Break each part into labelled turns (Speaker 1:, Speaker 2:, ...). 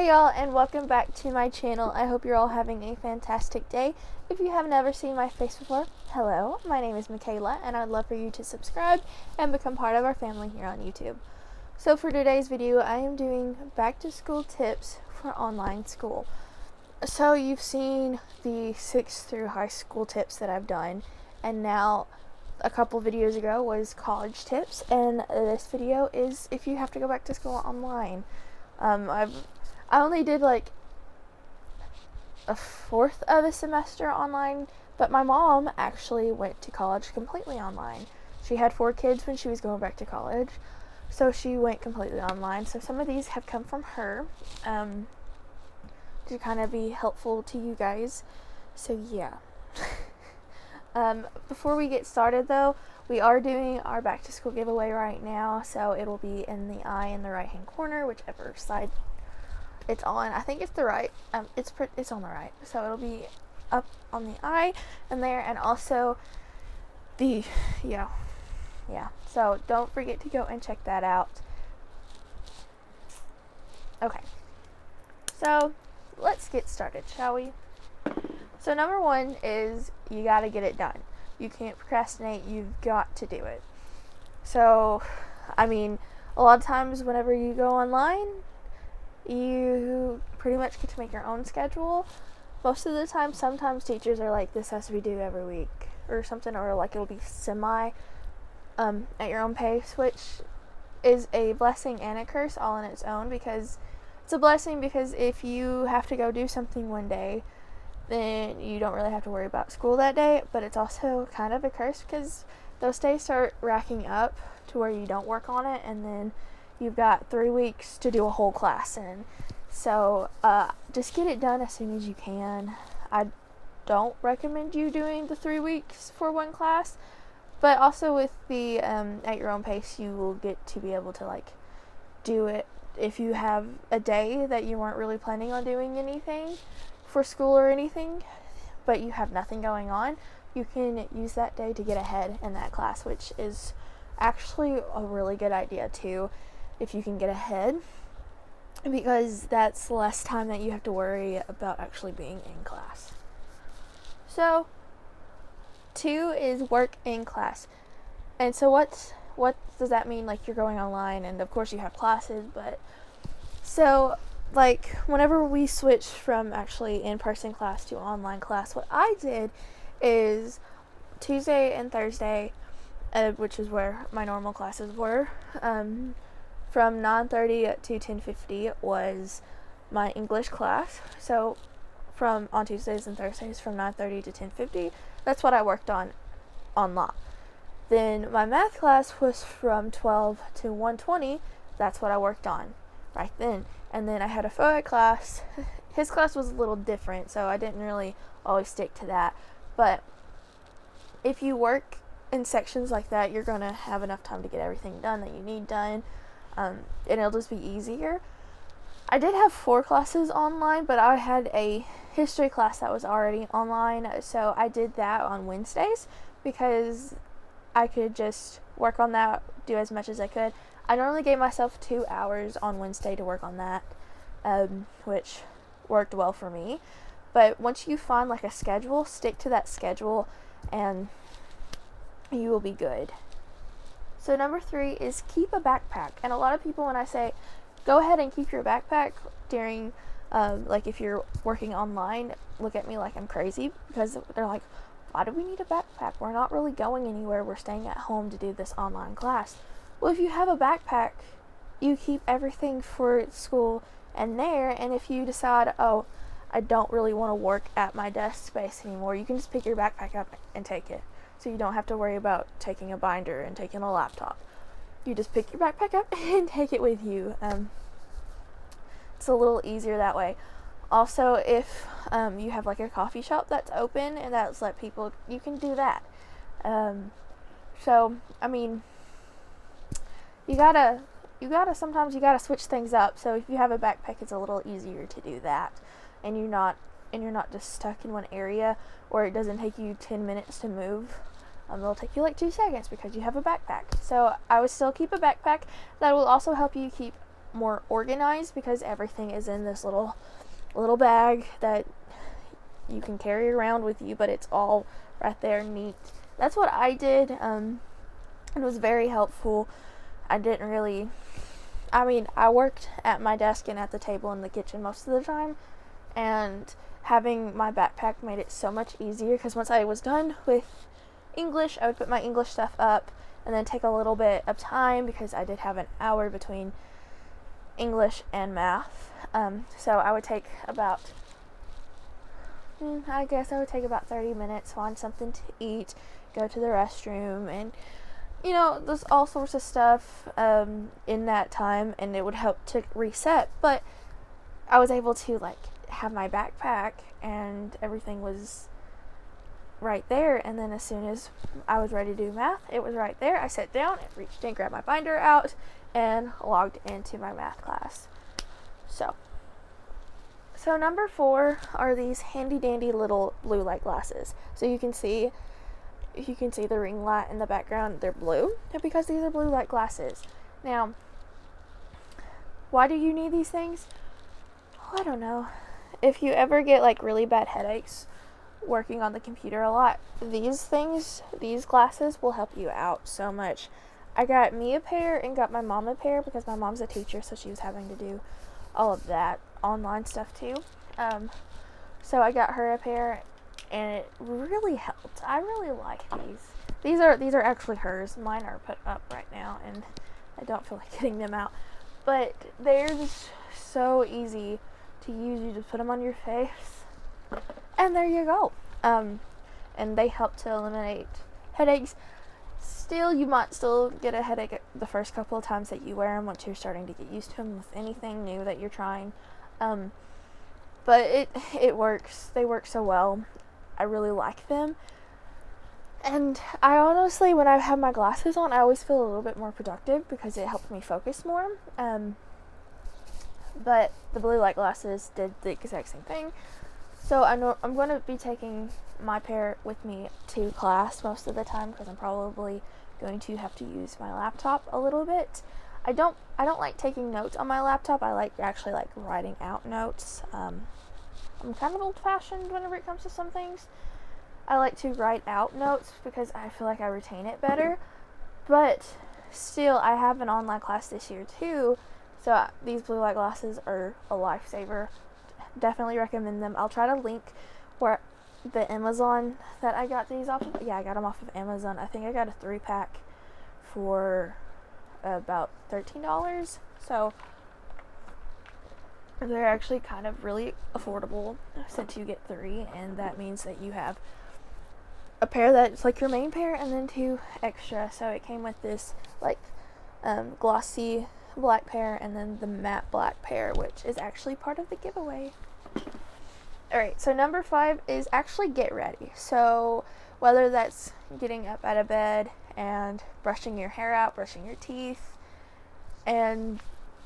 Speaker 1: Hey y'all, and welcome back to my channel. I hope you're all having a fantastic day. If you have never seen my face before, hello, my name is Makayla, and I'd love for you to subscribe and become part of our family here on YouTube. So for today's video, I am doing back to school tips for online school. So you've seen the 6th through high school tips that I've done, and now a couple videos ago was college tips, and this video is if you have to go back to school online. I only did like a fourth of a semester online, but my mom actually went to college completely online. She had 4 kids when she was going back to college, so she went completely online. So some of these have come from her to kind of be helpful to you guys. So yeah. Before we get started though, we are doing our back to school giveaway right now, so it'll be in the eye in the right hand corner, whichever side it's on. I think it's the right. It's on the right, so it'll be up on the eye and there, and also the yeah. So don't forget to go and check that out. Okay, so let's get started, shall we? So number 1 is you got to get it done. You can't procrastinate. You've got to do it. So, I mean, a lot of times whenever you go online, you pretty much get to make your own schedule. Most of the time, sometimes teachers are like, this has to be due every week or something, or like it'll be semi at your own pace, which is a blessing and a curse all on its own, because it's a blessing because if you have to go do something one day, then you don't really have to worry about school that day. But it's also kind of a curse because those days start racking up to where you don't work on it, and then you've got 3 weeks to do a whole class in. So just get it done as soon as you can. I don't recommend you doing the 3 weeks for one class, but also with the at your own pace, you will get to be able to like do it. If you have a day that you weren't really planning on doing anything for school or anything, but you have nothing going on, you can use that day to get ahead in that class, which is actually a really good idea too, if you can get ahead, because that's less time that you have to worry about actually being in class. So 2 is work in class. And so what does that mean? Like, you're going online, and of course you have classes, but so like whenever we switched from actually in-person class to online class, what I did is Tuesday and Thursday, which is where my normal classes were, from 9:30 to 10:50 was my English class. So on Tuesdays and Thursdays from 9:30 to 10:50, that's what I worked on online. Then my math class was from 12 to 1:20. That's what I worked on right then. And then I had a photo class. His class was a little different, so I didn't really always stick to that. But if you work in sections like that, you're going to have enough time to get everything done that you need done, and it'll just be easier. I did have 4 classes online, but I had a history class that was already online, so I did that on Wednesdays because I could just work on that, do as much as I could. I normally gave myself 2 hours on Wednesday to work on that, which worked well for me. But once you find like a schedule, stick to that schedule and you will be good. So number 3 is keep a backpack. And a lot of people, when I say go ahead and keep your backpack during like if you're working online, look at me like I'm crazy, because they're like, why do we need a backpack? We're not really going anywhere. We're staying at home to do this online class. Well, if you have a backpack, you keep everything for school in there, and if you decide, oh, I don't really want to work at my desk space anymore, you can just pick your backpack up and take it. So you don't have to worry about taking a binder and taking a laptop. You just pick your backpack up and take it with you. It's a little easier that way. Also, if you have like a coffee shop that's open and that's let people, you can do that. So, I mean, sometimes you gotta switch things up. So if you have a backpack, it's a little easier to do that, and you're not just stuck in one area, or it doesn't take you 10 minutes to move. It'll take you like 2 seconds because you have a backpack. So I would still keep a backpack. That will also help you keep more organized because everything is in this little bag that you can carry around with you, but it's all right there neat. That's what I did. It was very helpful. I worked at my desk and at the table in the kitchen most of the time, and having my backpack made it so much easier because once I was done with English, I would put my English stuff up and then take a little bit of time because I did have an hour between English and math. So I would take about 30 minutes, find something to eat, go to the restroom, and there's all sorts of stuff in that time, and it would help to reset. But I was able to have my backpack and everything was right there, and then as soon as I was ready to do math, it was right there. I sat down and reached in, grabbed my binder out, and logged into my math class. So number 4 are these handy dandy little blue light glasses. So you can see the ring light in the background, they're blue because these are blue light glasses. Now, why do you need these things? I don't know. If you ever get really bad headaches working on the computer a lot, these glasses will help you out so much. I got me a pair and got my mom a pair because my mom's a teacher, so she was having to do all of that online stuff too. So I got her a pair and it really helped. I really like these. These are actually hers. Mine are put up right now and I don't feel like getting them out. But they're just so easy to use. You just put them on your face and there you go. And they help to eliminate headaches. Still, you might still get a headache the first couple of times that you wear them once you're starting to get used to them with anything new that you're trying. But it works. They work so well. I really like them. And I honestly, when I have my glasses on, I always feel a little bit more productive because it helps me focus more. But the blue light glasses did the exact same thing. So I know I'm going to be taking my pair with me to class most of the time because I'm probably going to have to use my laptop a little bit. I don't like taking notes on my laptop. I actually like writing out notes. I'm kind of old-fashioned whenever it comes to some things. I like to write out notes because I feel like I retain it better. But still, I have an online class this year too, so these blue light glasses are a lifesaver. Definitely recommend them. I'll try to link where the Amazon that I got these off of. Yeah, I got them off of Amazon. I think I got a 3-pack for about $13. So they're actually kind of really affordable since you get 3, and that means that you have a pair that's like your main pair and then 2 extra. So it came with this glossy black pair and then the matte black pair, which is actually part of the giveaway. Alright, so number 5 is actually get ready. So whether that's getting up out of bed and brushing your hair out, brushing your teeth, and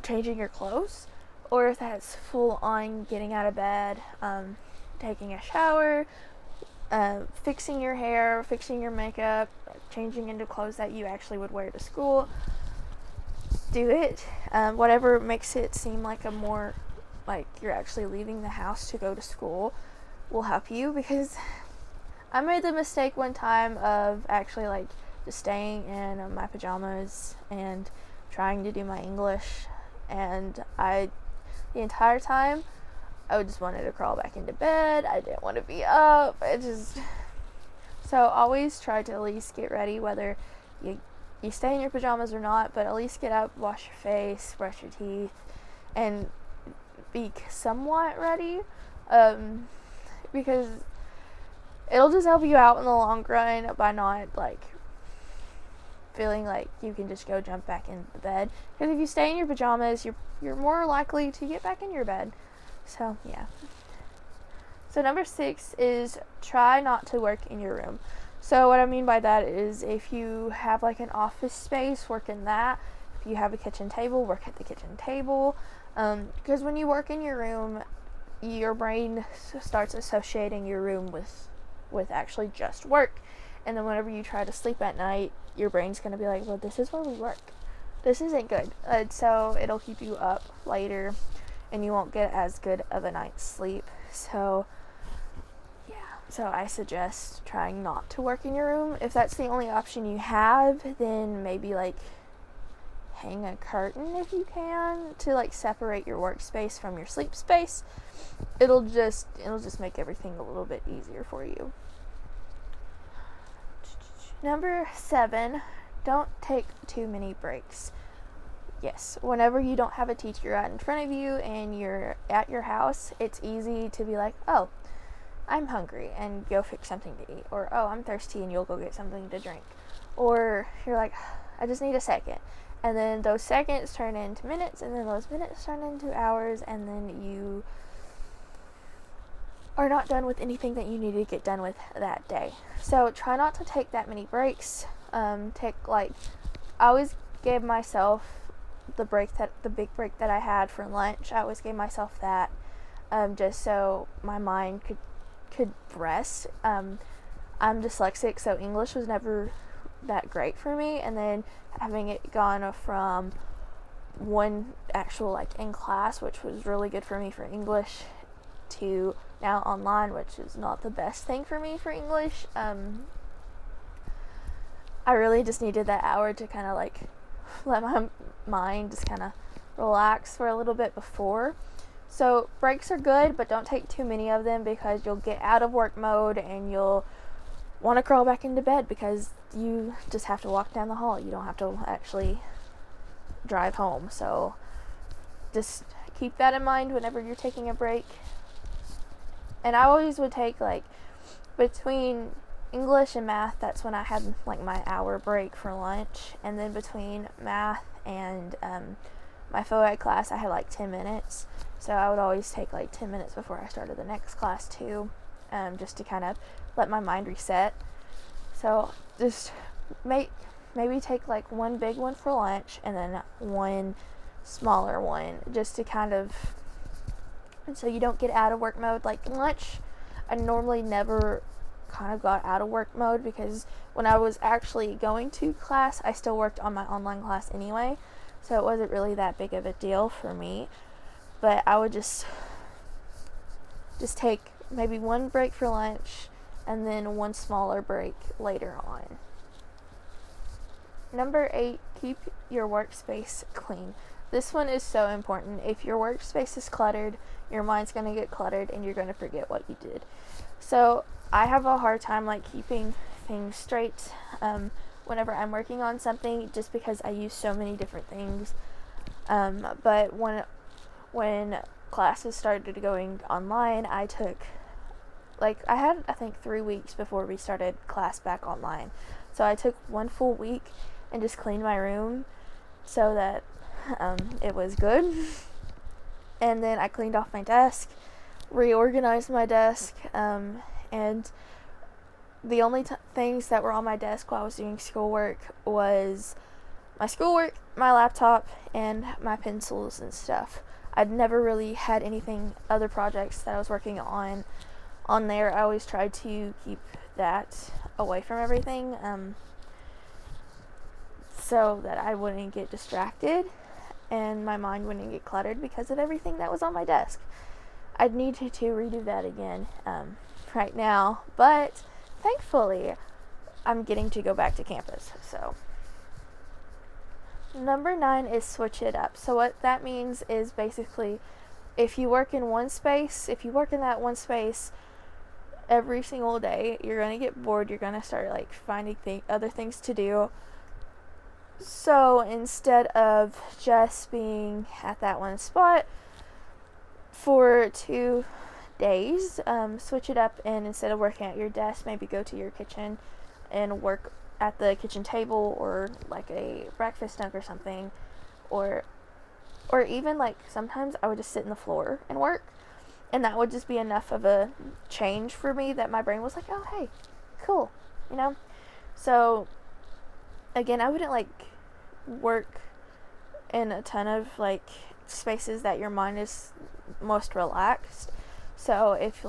Speaker 1: changing your clothes, or if that's full on getting out of bed, taking a shower, fixing your hair, fixing your makeup, changing into clothes that you actually would wear to school, do it. Whatever makes it seem like like you're actually leaving the house to go to school will help you, because I made the mistake one time of actually just staying in my pajamas and trying to do my English, and the entire time I just wanted to crawl back into bed. I didn't want to be up. So always try to at least get ready, whether you stay in your pajamas or not, but at least get up, wash your face, brush your teeth, and be somewhat ready, because it'll just help you out in the long run by not feeling like you can just go jump back into the bed. Because if you stay in your pajamas, you're more likely to get back in your bed. So yeah. So number 6 is try not to work in your room. So what I mean by that is if you have an office space, work in that. If you have a kitchen table, work at the kitchen table. Because when you work in your room, your brain starts associating your room with actually just work. And then whenever you try to sleep at night, your brain's going to be like, well, this is where we work. this isn't good. So it'll keep you up later and you won't get as good of a night's sleep. So yeah, so I suggest trying not to work in your room. If that's the only option you have, then maybe like hang a curtain if you can to like separate your workspace from your sleep space. It'll just make everything a little bit easier for you. Number 7, don't take too many breaks. Yes, whenever you don't have a teacher right in front of you and you're at your house, it's easy to be like, oh, I'm hungry, and go fix something to eat. Or, oh, I'm thirsty, and you'll go get something to drink. Or you're like, I just need a second. And then those seconds turn into minutes, and then those minutes turn into hours, and then you are not done with anything that you need to get done with that day. So try not to take that many breaks. I always gave myself the big break that I had for lunch. I always gave myself that, just so my mind could rest. I'm dyslexic, so English was never that great for me, and then having it gone from one actual in class, which was really good for me for English, to now online, which is not the best thing for me for English. I really just needed that hour to kind of let my mind just kind of relax for a little bit before. So breaks are good, but don't take too many of them, because you'll get out of work mode and you'll want to crawl back into bed because you just have to walk down the hall. You don't have to actually drive home. So just keep that in mind whenever you're taking a break. And I always would take between English and math, that's when I had my hour break for lunch, and then between math and my photo class I had 10 minutes. So I would always take 10 minutes before I started the next class too, just to kind of let my mind reset. So just maybe take one big one for lunch and then one smaller one, just to kind of, so you don't get out of work mode. Lunch, I normally never kind of got out of work mode, because when I was actually going to class, I still worked on my online class anyway, so it wasn't really that big of a deal for me. But I would just take maybe one break for lunch and then one smaller break later on. Number 8, keep your workspace clean. This one is so important. If your workspace is cluttered, your mind's going to get cluttered and you're going to forget what you did. So I have a hard time keeping things straight whenever I'm working on something, just because I use so many different things. But when classes started going online, I took I had I think 3 weeks before we started class back online. So I took 1 full week and just cleaned my room so that it was good. And then I cleaned off my desk, reorganized my desk, and the only things that were on my desk while I was doing schoolwork was my schoolwork, my laptop, and my pencils and stuff. I'd never really had anything, other projects that I was working on there. I always tried to keep that away from everything, so that I wouldn't get distracted and my mind wouldn't get cluttered because of everything that was on my desk. I'd need to redo that again right now, but thankfully I'm getting to go back to campus. So number 9 is switch it up. So what that means is basically, if you work in that one space every single day, you're going to get bored. You're going to start finding other things to do. So instead of just being at that one spot for 2 days, switch it up, and instead of working at your desk, maybe go to your kitchen and work at the kitchen table, or a breakfast nook or something, or even sometimes I would just sit in the floor and work, and that would just be enough of a change for me that my brain was like, oh hey, cool, So again, I wouldn't work in a ton of spaces that your mind is most relaxed. So if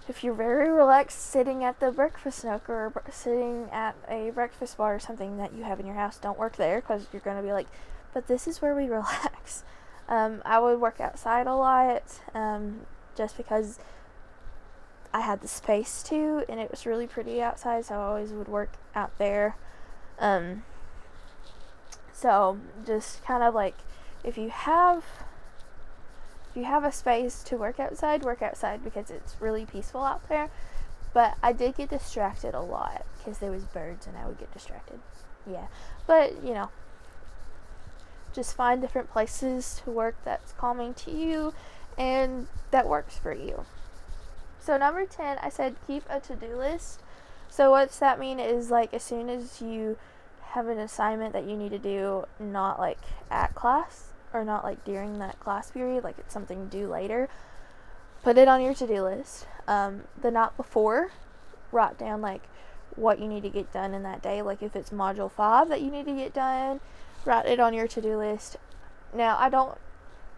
Speaker 1: if you're very relaxed sitting at the breakfast nook or sitting at a breakfast bar or something that you have in your house, don't work there, because you're going to be like, but this is where we relax. I would work outside a lot, just because I had the space to, and it was really pretty outside, so I always would work out there. So just kind of like, if you have a space to work outside because it's really peaceful out there. But I did get distracted a lot because there was birds and I would get distracted. Yeah, but just find different places to work that's calming to you and that works for you. So number 10, I said keep a to-do list. So what's that mean is, like, as soon as you have an assignment that you need to do, not like at class or not like during that class period, like it's something due later, put it on your to-do list. The night before, write down like what you need to get done in that day. Like if it's module 5 that you need to get done, write it on your to-do list. Now, I don't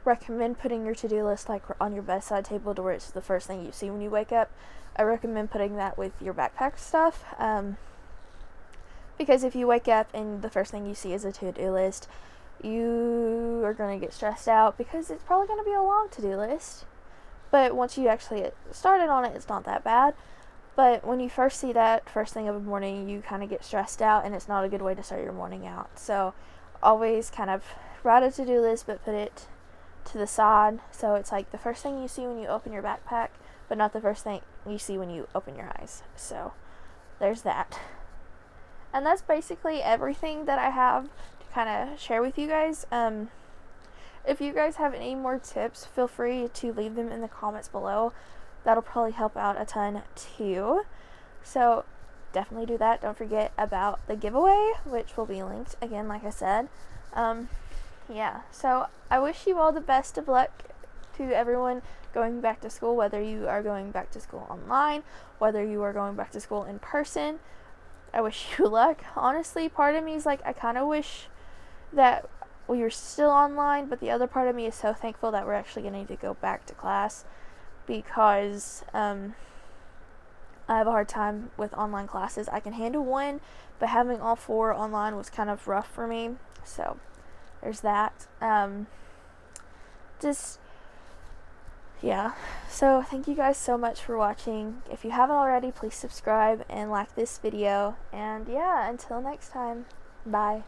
Speaker 1: recommend putting your to-do list like on your bedside table to where it's the first thing you see when you wake up. I recommend putting that with your backpack stuff, because if you wake up and the first thing you see is a to-do list, you are going to get stressed out because it's probably going to be a long to-do list. But once you actually get started on it, it's not that bad. But when you first see that first thing of the morning, you kind of get stressed out, and it's not a good way to start your morning out. So always kind of write a to-do list, but put it to the side, so it's like the first thing you see when you open your backpack, but not the first thing you see when you open your eyes. So there's that. And that's basically everything that I have to kind of share with you guys. If you guys have any more tips, feel free to leave them in the comments below. That'll probably help out a ton too. So definitely do that. Don't forget about the giveaway, which will be linked again, like I said. Yeah, so I wish you all the best of luck to everyone going back to school, whether you are going back to school online, whether you are going back to school in person. I wish you luck. Honestly, part of me is like, I kind of wish that we were still online, but the other part of me is so thankful that we're actually going to go back to class, because I have a hard time with online classes. I can handle one, but having all 4 online was kind of rough for me. So there's that. Yeah. So thank you guys so much for watching. If you haven't already, please subscribe and like this video. And yeah, until next time, bye.